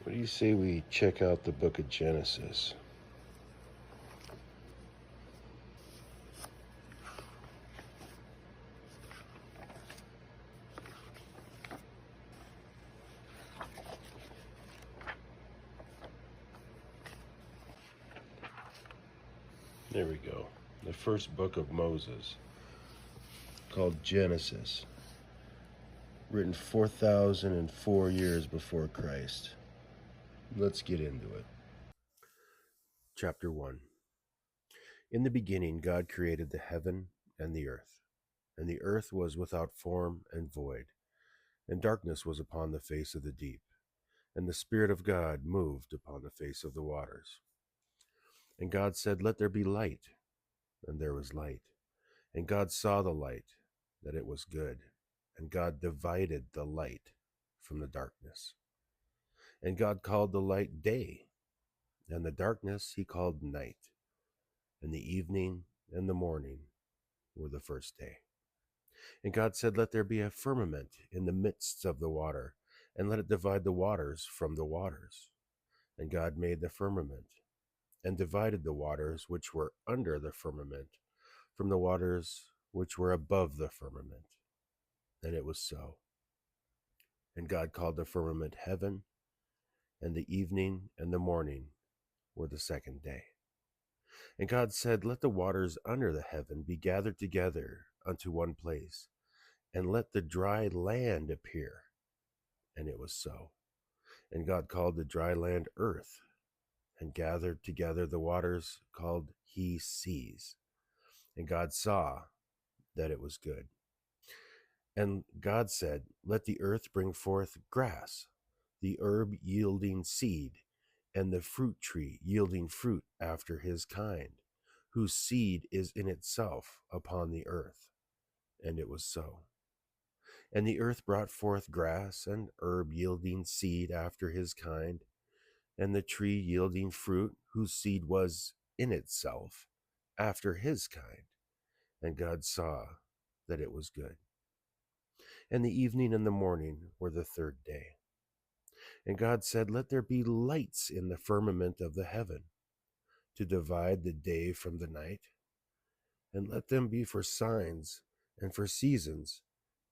What do you say we check out the book of Genesis? There we go. The first book of Moses, called Genesis, written 4,004 years before Christ. Let's get into it. Chapter 1. In the beginning, God created the heaven and the earth was without form and void, and darkness was upon the face of the deep, and the Spirit of God moved upon the face of the waters. And God said, "Let there be light," and there was light. And God saw the light, that it was good, and God divided the light from the darkness. And God called the light day, and the darkness he called night. And the evening and the morning were the first day. And God said, "Let there be a firmament in the midst of the water, and let it divide the waters from the waters." And God made the firmament, and divided the waters which were under the firmament from the waters which were above the firmament. And it was so. And God called the firmament heaven, and the evening and the morning were the second day. And God said, "Let the waters under the heaven be gathered together unto one place, and let the dry land appear." And it was so. And God called the dry land earth, and gathered together the waters called he seas. And God saw that it was good. And God said, "Let the earth bring forth grass, the herb yielding seed, and the fruit tree yielding fruit after his kind, whose seed is in itself upon the earth." And it was so. And the earth brought forth grass, and herb yielding seed after his kind, and the tree yielding fruit, whose seed was in itself after his kind. And God saw that it was good. And the evening and the morning were the third day. And God said, "Let there be lights in the firmament of the heaven, to divide the day from the night, and let them be for signs, and for seasons,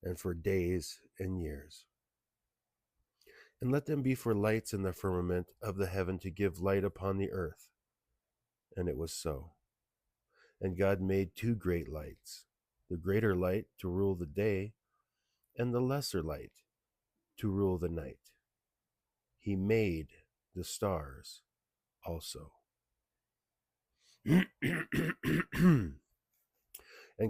and for days and years. And let them be for lights in the firmament of the heaven, to give light upon the earth." And it was so. And God made two great lights, the greater light to rule the day, and the lesser light to rule the night. He made the stars also. And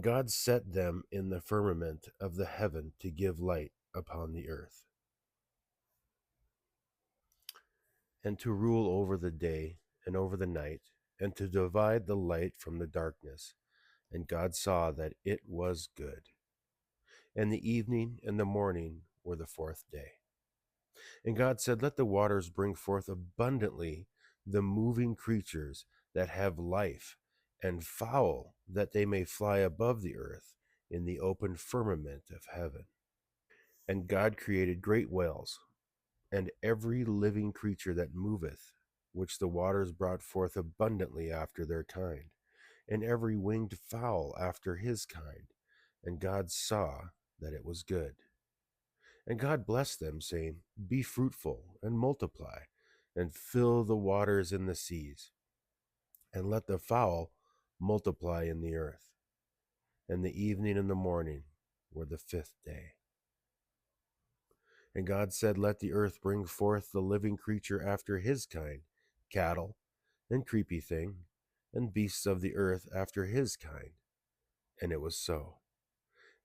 God set them in the firmament of the heaven to give light upon the earth, and to rule over the day and over the night, and to divide the light from the darkness. And God saw that it was good. And the evening and the morning were the fourth day. And God said, "Let the waters bring forth abundantly the moving creatures that have life, and fowl that they may fly above the earth in the open firmament of heaven." And God created great whales, and every living creature that moveth, which the waters brought forth abundantly after their kind, and every winged fowl after his kind. And God saw that it was good. And God blessed them, saying, "Be fruitful, and multiply, and fill the waters in the seas, and let the fowl multiply in the earth." And the evening and the morning were the fifth day. And God said, "Let the earth bring forth the living creature after his kind, cattle, and creepy thing, and beasts of the earth after his kind." And it was so.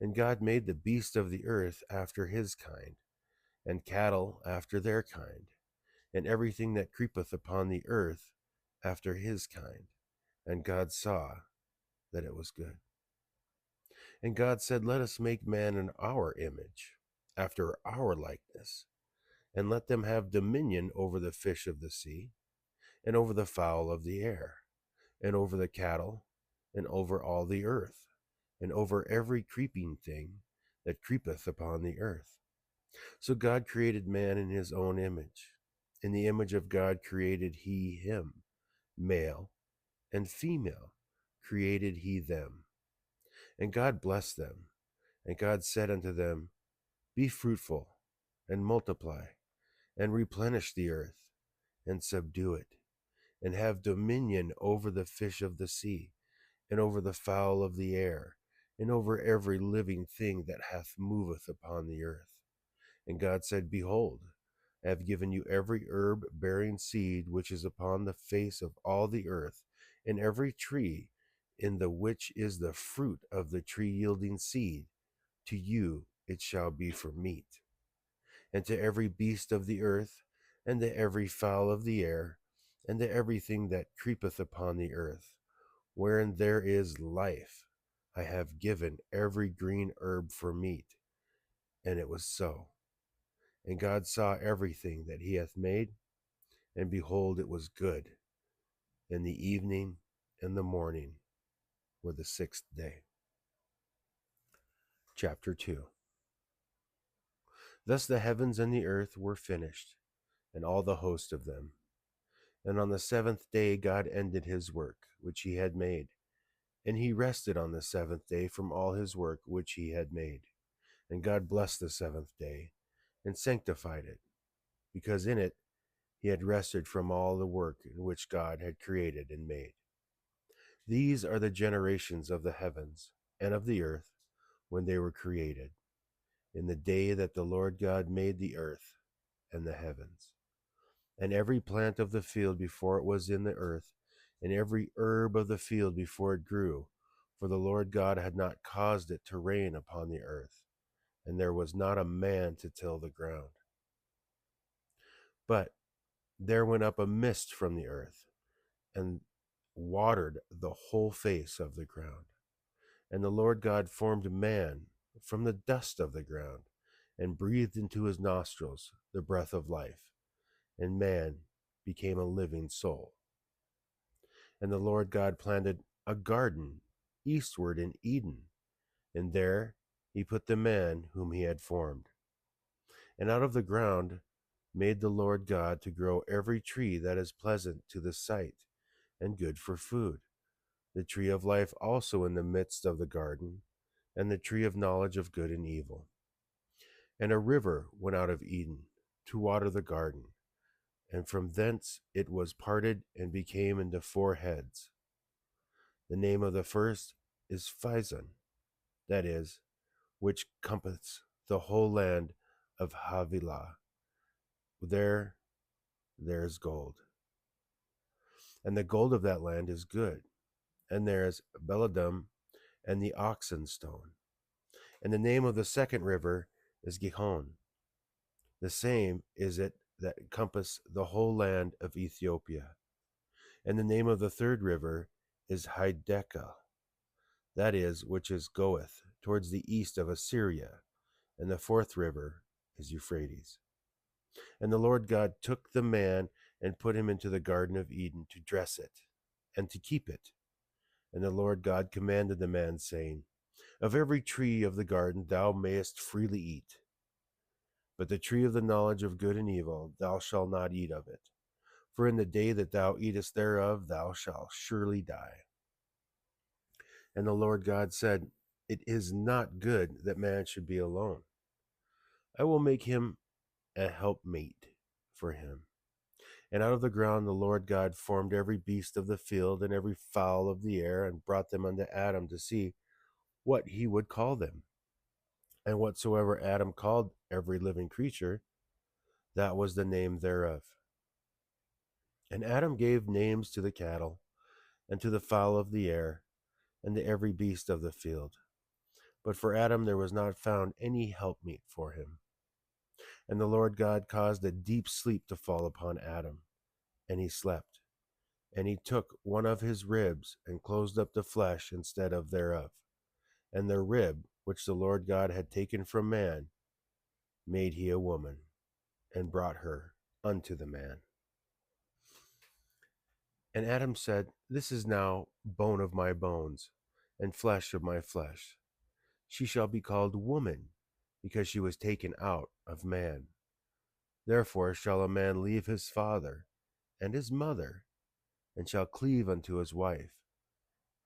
And God made the beast of the earth after his kind, and cattle after their kind, and everything that creepeth upon the earth after his kind. And God saw that it was good. And God said, "Let us make man in our image, after our likeness, and let them have dominion over the fish of the sea, and over the fowl of the air, and over the cattle, and over all the earth, and over every creeping thing that creepeth upon the earth." So God created man in his own image. In the image of God created he him, male and female created he them. And God blessed them. And God said unto them, Be fruitful, and multiply, and replenish the earth, and subdue it, and have dominion over the fish of the sea, and over the fowl of the air, and over every living thing that hath moveth upon the earth. And God said, Behold, I have given you every herb bearing seed which is upon the face of all the earth, and every tree in the which is the fruit of the tree yielding seed. To you it shall be for meat. And to every beast of the earth, and to every fowl of the air, and to everything that creepeth upon the earth, wherein there is life, I have given every green herb for meat. And it was so. And God saw everything that he hath made, and behold, it was good. And the evening and the morning were the sixth day. Chapter 2. Thus the heavens and the earth were finished, and all the host of them. And on the seventh day God ended his work which he had made, and he rested on the seventh day from all his work which he had made. And God blessed the seventh day, and sanctified it, because in it he had rested from all the work in which God had created and made. These are the generations of the heavens and of the earth when they were created, in the day that the Lord God made the earth and the heavens. And every plant of the field before it was in the earth, and every herb of the field before it grew, for the Lord God had not caused it to rain upon the earth, and there was not a man to till the ground. But there went up a mist from the earth, and watered the whole face of the ground. And the Lord God formed man from the dust of the ground, and breathed into his nostrils the breath of life, and man became a living soul. And the Lord God planted a garden eastward in Eden, and there he put the man whom he had formed. And out of the ground made the Lord God to grow every tree that is pleasant to the sight, and good for food, the tree of life also in the midst of the garden, and the tree of knowledge of good and evil. And a river went out of Eden to water the garden, and from thence it was parted and became into four heads. The name of the first is Pison, that is, which compasseth the whole land of Havilah. There is gold. And the gold of that land is good. And there is Beladum and the oxen stone. And the name of the second river is Gihon. The same is it that encompass the whole land of Ethiopia. And the name of the third river is Hiddekel, that is, which is goeth towards the east of Assyria. And the fourth river is Euphrates. And the Lord God took the man and put him into the garden of Eden to dress it and to keep it. And the Lord God commanded the man, saying, Of every tree of the garden thou mayest freely eat, but the tree of the knowledge of good and evil thou shalt not eat of it. For in the day that thou eatest thereof thou shalt surely die. And the Lord God said, It is not good that man should be alone. I will make him a helpmate for him. And out of the ground the Lord God formed every beast of the field and every fowl of the air, and brought them unto Adam to see what he would call them. And whatsoever Adam called every living creature, that was the name thereof. And Adam gave names to the cattle, and to the fowl of the air, and to every beast of the field. But for Adam there was not found any helpmeet for him. And the Lord God caused a deep sleep to fall upon Adam, and he slept. And he took one of his ribs, and closed up the flesh instead of thereof. And the rib which the Lord God had taken from man made he a woman, and brought her unto the man. And Adam said, This is now bone of my bones, and flesh of my flesh. She shall be called woman, because she was taken out of man. Therefore shall a man leave his father and his mother, and shall cleave unto his wife,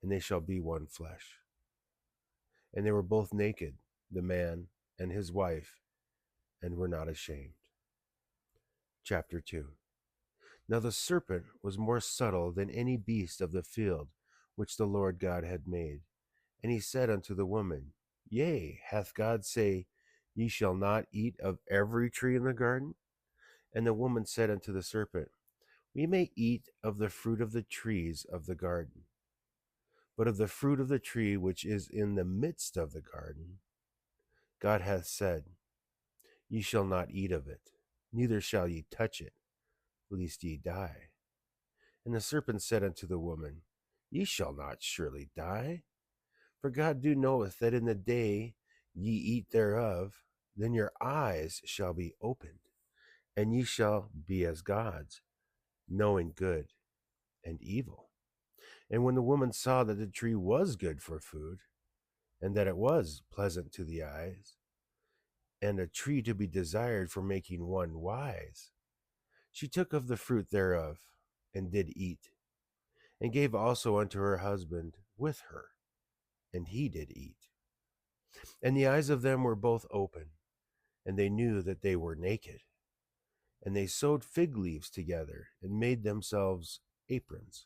and they shall be one flesh. And they were both naked, the man and his wife, and were not ashamed. Chapter 2. Now the serpent was more subtle than any beast of the field which the Lord God had made. And he said unto the woman, Yea, hath God say, Ye shall not eat of every tree in the garden? And the woman said unto the serpent, We may eat of the fruit of the trees of the garden. But of the fruit of the tree which is in the midst of the garden, God hath said, Ye shall not eat of it, neither shall ye touch it, lest ye die. And the serpent said unto the woman, Ye shall not surely die. For God do knoweth that in the day ye eat thereof, then your eyes shall be opened, and ye shall be as gods, knowing good and evil. And when the woman saw that the tree was good for food, and that it was pleasant to the eyes, and a tree to be desired for making one wise, she took of the fruit thereof, and did eat, and gave also unto her husband with her, and he did eat. And the eyes of them were both open, and they knew that they were naked. And they sewed fig leaves together, and made themselves aprons.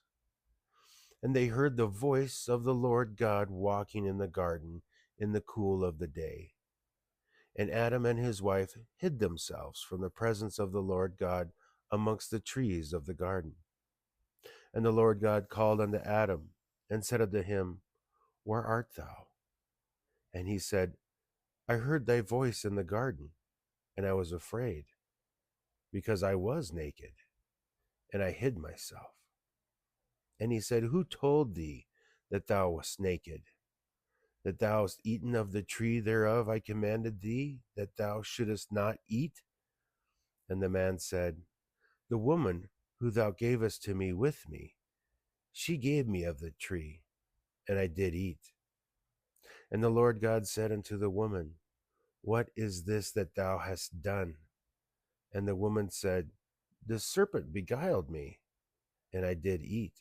And they heard the voice of the Lord God walking in the garden in the cool of the day. And Adam and his wife hid themselves from the presence of the Lord God amongst the trees of the garden. And the Lord God called unto Adam, and said unto him, Where art thou? And he said, I heard thy voice in the garden, and I was afraid, because I was naked, and I hid myself. And he said, Who told thee that thou wast naked? That thou hast eaten of the tree thereof I commanded thee, that thou shouldest not eat? And the man said, The woman who thou gavest to me with me, she gave me of the tree, and I did eat. And the Lord God said unto the woman, What is this that thou hast done? And the woman said, The serpent beguiled me, and I did eat.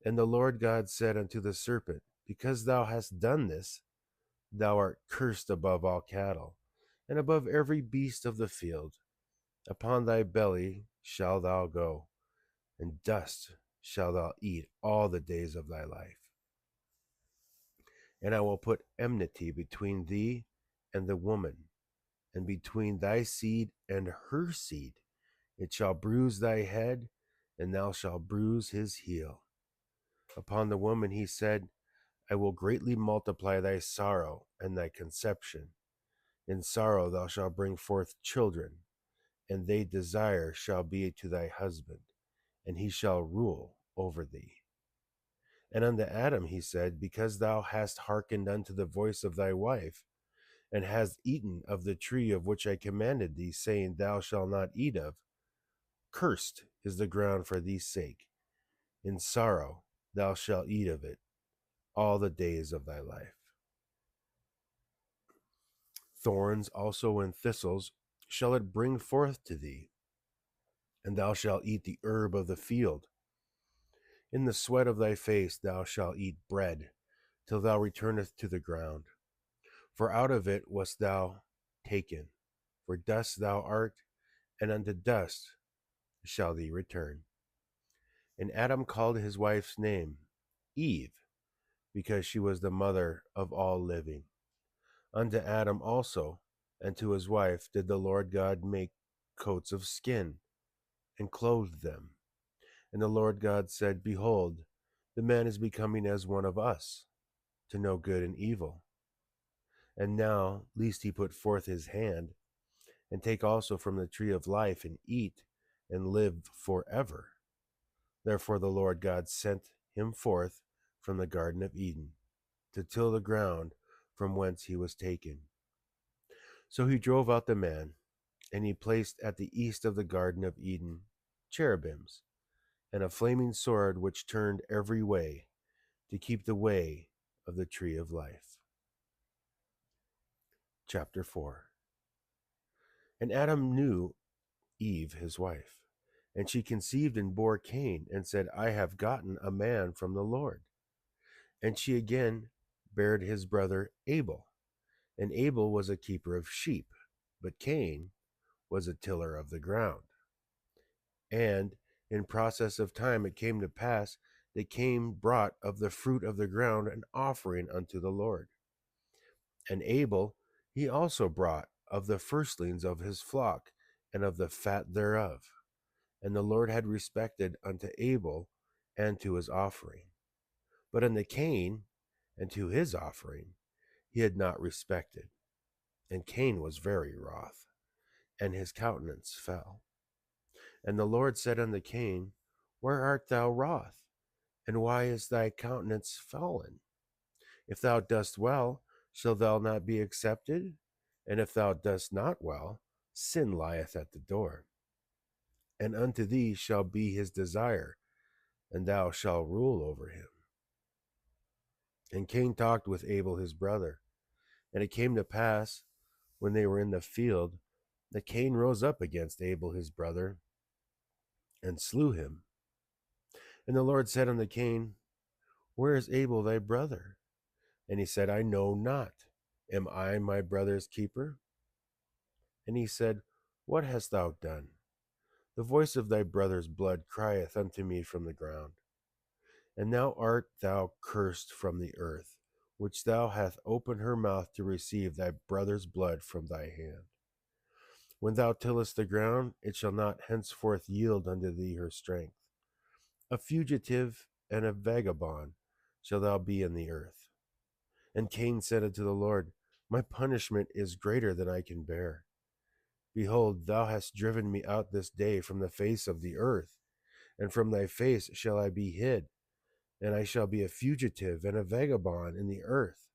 And the Lord God said unto the serpent, Because thou hast done this, thou art cursed above all cattle, and above every beast of the field. Upon thy belly shalt thou go, and dust shalt thou eat all the days of thy life. And I will put enmity between thee and the woman, and between thy seed and her seed. It shall bruise thy head, and thou shalt bruise his heel. Upon the woman he said, I will greatly multiply thy sorrow and thy conception. In sorrow thou shalt bring forth children, and thy desire shall be to thy husband, and he shall rule over thee. And unto Adam he said, Because thou hast hearkened unto the voice of thy wife, and hast eaten of the tree of which I commanded thee, saying, Thou shalt not eat of, cursed is the ground for thee sake. In sorrow thou shalt eat of it all the days of thy life. Thorns also and thistles shall it bring forth to thee, and thou shalt eat the herb of the field. In the sweat of thy face thou shalt eat bread, till thou returnest to the ground. For out of it wast thou taken, for dust thou art, and unto dust shall thee return. And Adam called his wife's name Eve, because she was the mother of all living. Unto Adam also, and to his wife, did the Lord God make coats of skin, and clothed them. And the Lord God said, Behold, the man is becoming as one of us, to know good and evil. And now, lest he put forth his hand, and take also from the tree of life, and eat, and live forever. Therefore the Lord God sent him forth from the Garden of Eden, to till the ground from whence he was taken. So he drove out the man, and he placed at the east of the Garden of Eden cherubims, and a flaming sword which turned every way, to keep the way of the tree of life. Chapter 4. And Adam knew Eve his wife. And she conceived and bore Cain, and said, I have gotten a man from the Lord. And she again bare his brother Abel. And Abel was a keeper of sheep, but Cain was a tiller of the ground. And in process of time it came to pass that Cain brought of the fruit of the ground an offering unto the Lord. And Abel he also brought of the firstlings of his flock, and of the fat thereof. And the Lord had respected unto Abel and to his offering. But unto Cain and to his offering he had not respected. And Cain was very wroth, and his countenance fell. And the Lord said unto Cain, Where art thou wroth? And why is thy countenance fallen? If thou dost well, shall thou not be accepted? And if thou dost not well, sin lieth at the door. And unto thee shall be his desire, and thou shalt rule over him. And Cain talked with Abel his brother. And it came to pass, when they were in the field, that Cain rose up against Abel his brother, and slew him. And the Lord said unto Cain, Where is Abel thy brother? And he said, I know not. Am I my brother's keeper? And he said, What hast thou done? The voice of thy brother's blood crieth unto me from the ground. And now art thou cursed from the earth, which thou hast opened her mouth to receive thy brother's blood from thy hand. When thou tillest the ground, it shall not henceforth yield unto thee her strength. A fugitive and a vagabond shall thou be in the earth. And Cain said unto the Lord, My punishment is greater than I can bear. Behold, thou hast driven me out this day from the face of the earth, and from thy face shall I be hid, and I shall be a fugitive and a vagabond in the earth.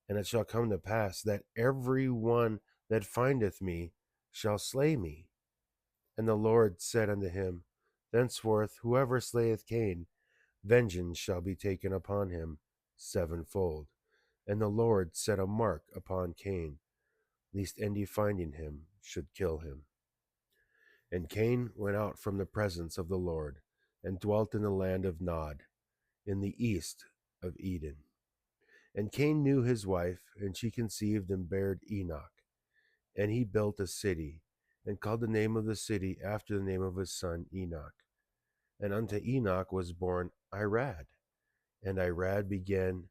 And it shall come to pass that every one that findeth me shall slay me. And the Lord said unto him, Thenceforth whoever slayeth Cain, vengeance shall be taken upon him sevenfold. And the Lord set a mark upon Cain, lest any finding him should kill him. And Cain went out from the presence of the Lord, and dwelt in the land of Nod, in the east of Eden. And Cain knew his wife, and she conceived and bare Enoch. And he built a city, and called the name of the city after the name of his son Enoch. And unto Enoch was born Irad, and Irad began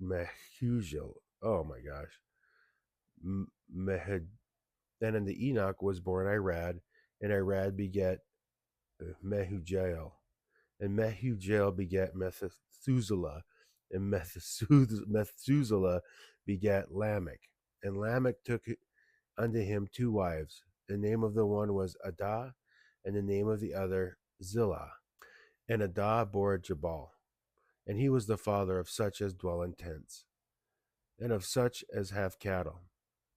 Mehujael. Oh my gosh. Then unto Enoch was born Irad, and Irad begat Mehujael. And Mehujael begat Methuselah, and Methuselah begat Lamech. And Lamech took unto him two wives. The name of the one was Adah, and the name of the other Zillah. And Adah bore Jabal, and he was the father of such as dwell in tents, and of such as have cattle.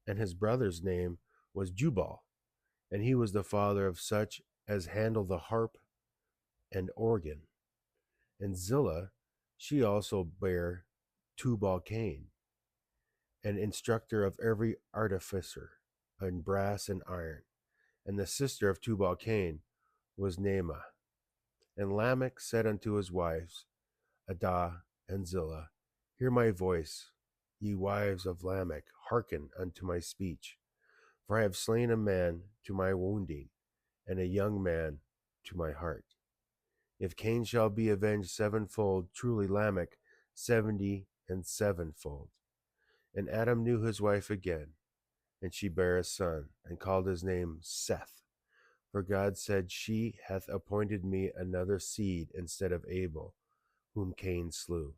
And his brother's name was Jubal, and he was the father of such as handle the harp and organ. And Zillah, she also bare Tubal Cain, an instructor of every artificer in brass and iron. And the sister of Tubal Cain was Naamah. And Lamech said unto his wives, Adah and Zillah, Hear my voice, ye wives of Lamech, hearken unto my speech. For I have slain a man to my wounding, and a young man to my heart. If Cain shall be avenged sevenfold, truly Lamech 70 and sevenfold. And Adam knew his wife again, and she bare a son, and called his name Seth. For God said, She hath appointed me another seed instead of Abel, whom Cain slew.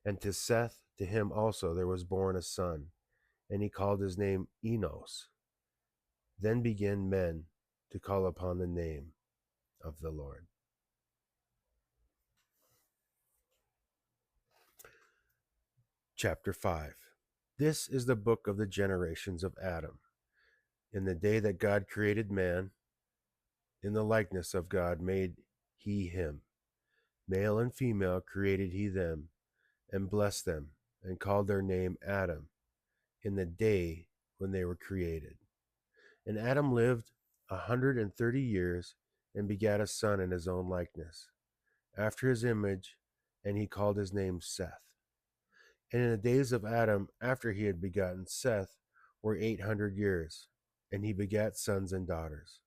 And to Seth, to him also there was born a son, and he called his name Enos. Then began men to call upon the name of the Lord. Chapter 5. This is the book of the generations of Adam. In the day that God created man, in the likeness of God made he him. Male and female created he them, and blessed them, and called their name Adam, in the day when they were created. And Adam lived 130 years, and begat a son in his own likeness, after his image, and he called his name Seth. And in the days of Adam, after he had begotten Seth, were 800 years, and he begat sons and daughters.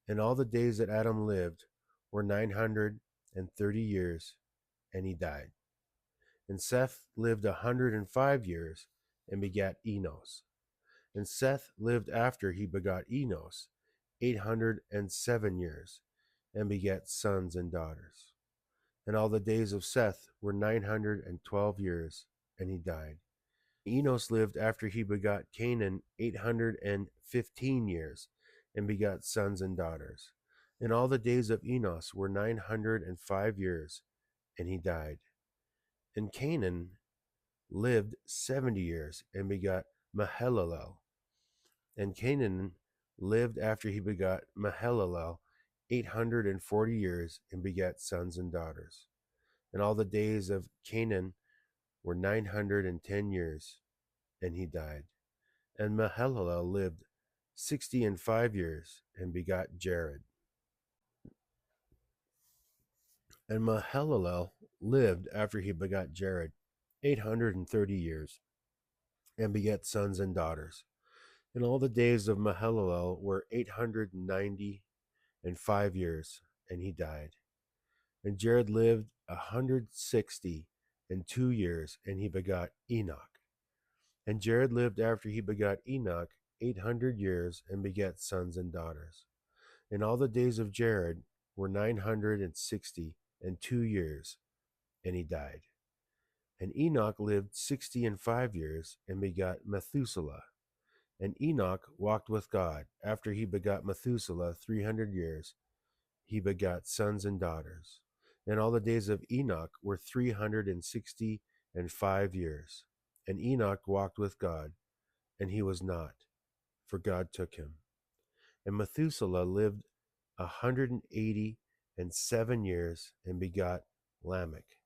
And all the days that Adam lived were 930 years, and he died. And Seth lived 105 years, and begat Enos. And Seth lived after he begot Enos 807 years, and begat sons and daughters. And all the days of Seth were 912 years, and he died. Enos lived after he begot Canaan 815 years, and begot sons and daughters. And all the days of Enos were 905 years, and he died. And Canaan lived 70 years, and begot Mahalalel. And Canaan lived after he begot Mahalalel 840 years, and begat sons and daughters. And all the days of Canaan were 910 years, and he died. And Mahalalel lived 65 years, and begot Jared. And Mahalalel lived after he begot Jared 830 years, and begat sons and daughters. And all the days of Mahalalel were 895 years, and he died. And Jared lived 162 years, and he begot Enoch. And Jared lived after he begot Enoch 800 years, and begat sons and daughters. And all the days of Jared were 962 years, and he died. And Enoch lived 65 years, and begot Methuselah. And Enoch walked with God. After he begot Methuselah 300 years, he begot sons and daughters. And all the days of Enoch were 365 years. And Enoch walked with God, and he was not, for God took him. And Methuselah lived 187 years, and begot Lamech.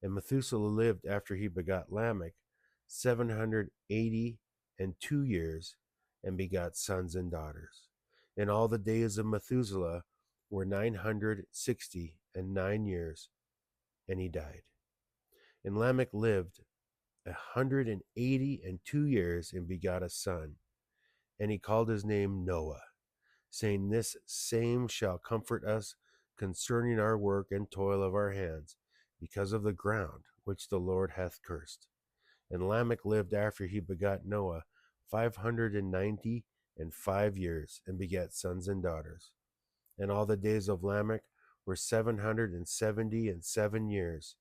And Methuselah lived after he begot Lamech 782 years, and begot sons and daughters. And all the days of Methuselah were 969 years, and he died. And Lamech lived 182 years, and begot a son, and he called his name Noah, saying, This same shall comfort us concerning our work and toil of our hands, because of the ground which the Lord hath cursed. And Lamech lived after he begot Noah 595 years, and begat sons and daughters. And all the days of Lamech were 777 years,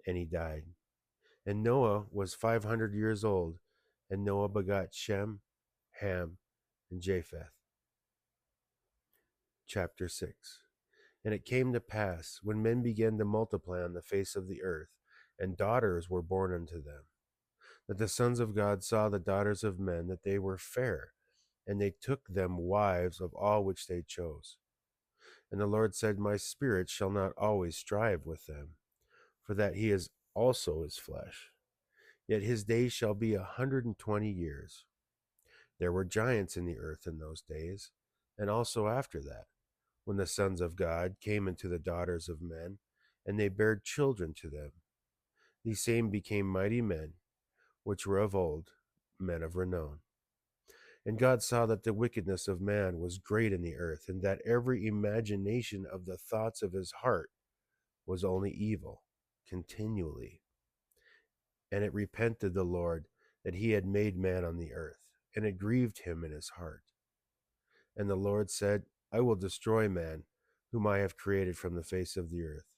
and he died. And Noah was 500 years old, and Noah begot Shem, Ham, and Japheth. Chapter 6. And it came to pass, when men began to multiply on the face of the earth, and daughters were born unto them, that the sons of God saw the daughters of men, that they were fair, and they took them wives of all which they chose. And the Lord said, My spirit shall not always strive with them, for that he is also his flesh. Yet his days shall be 120 years. There were giants in the earth in those days, and also after that, when the sons of God came into the daughters of men, and they bare children to them. These same became mighty men, which were of old, men of renown. And God saw that the wickedness of man was great in the earth, and that every imagination of the thoughts of his heart was only evil continually. And it repented the Lord that he had made man on the earth, and it grieved him in his heart. And the Lord said, I will destroy man, whom I have created from the face of the earth,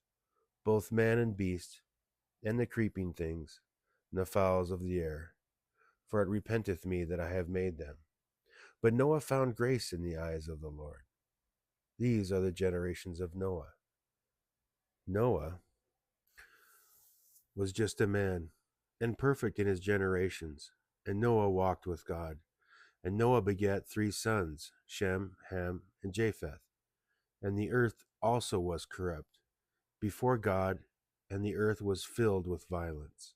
both man and beast, and the creeping things, and the fowls of the air, for it repenteth me that I have made them. But Noah found grace in the eyes of the Lord. These are the generations of Noah. Noah was just a man, and perfect in his generations, and Noah walked with God. And Noah begat 3 sons, Shem, Ham, and Japheth. And the earth also was corrupt before God, and the earth was filled with violence.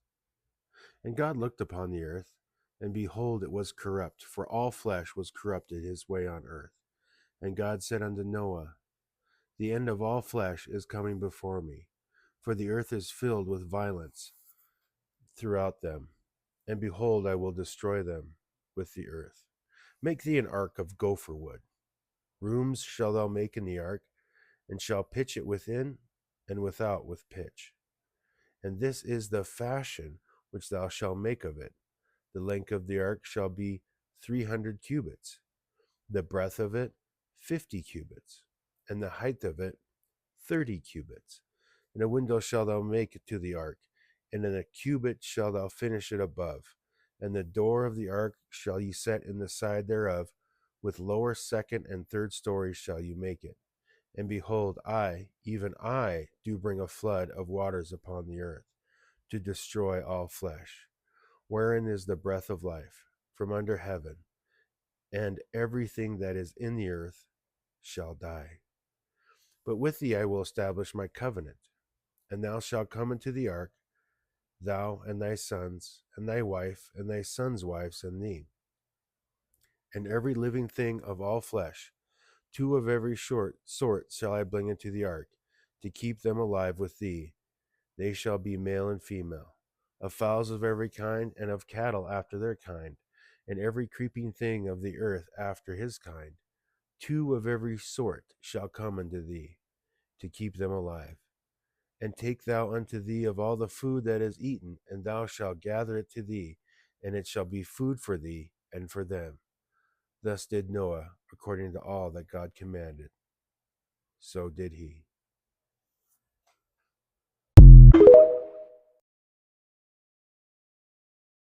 And God looked upon the earth, and behold, it was corrupt, for all flesh was corrupted his way on earth. And God said unto Noah, The end of all flesh is coming before me, for the earth is filled with violence throughout them. And behold, I will destroy them with the earth. Make thee an ark of gopher wood. Rooms shalt thou make in the ark, and shall pitch it within and without with pitch. And this is the fashion which thou shalt make of it. The length of the ark shall be 300 cubits, the breadth of it 50 cubits, and the height of it 30 cubits. And a window shalt thou make to the ark, and in a cubit shalt thou finish it above. And the door of the ark shall ye set in the side thereof, with lower, second, and third stories shall you make it. And behold, I, even I, do bring a flood of waters upon the earth, to destroy all flesh, wherein is the breath of life, from under heaven, and everything that is in the earth shall die. But with thee I will establish my covenant, and thou shalt come into the ark, thou and thy sons, and thy wife, and thy sons' wives, and thee. And every living thing of all flesh, 2 of every sort shall I bring into the ark, to keep them alive with thee. They shall be male and female, of fowls of every kind, and of cattle after their kind, and every creeping thing of the earth after his kind. 2 of every sort shall come unto thee, to keep them alive. And take thou unto thee of all the food that is eaten, and thou shalt gather it to thee, and it shall be food for thee and for them. Thus did Noah, according to all that God commanded. So did he.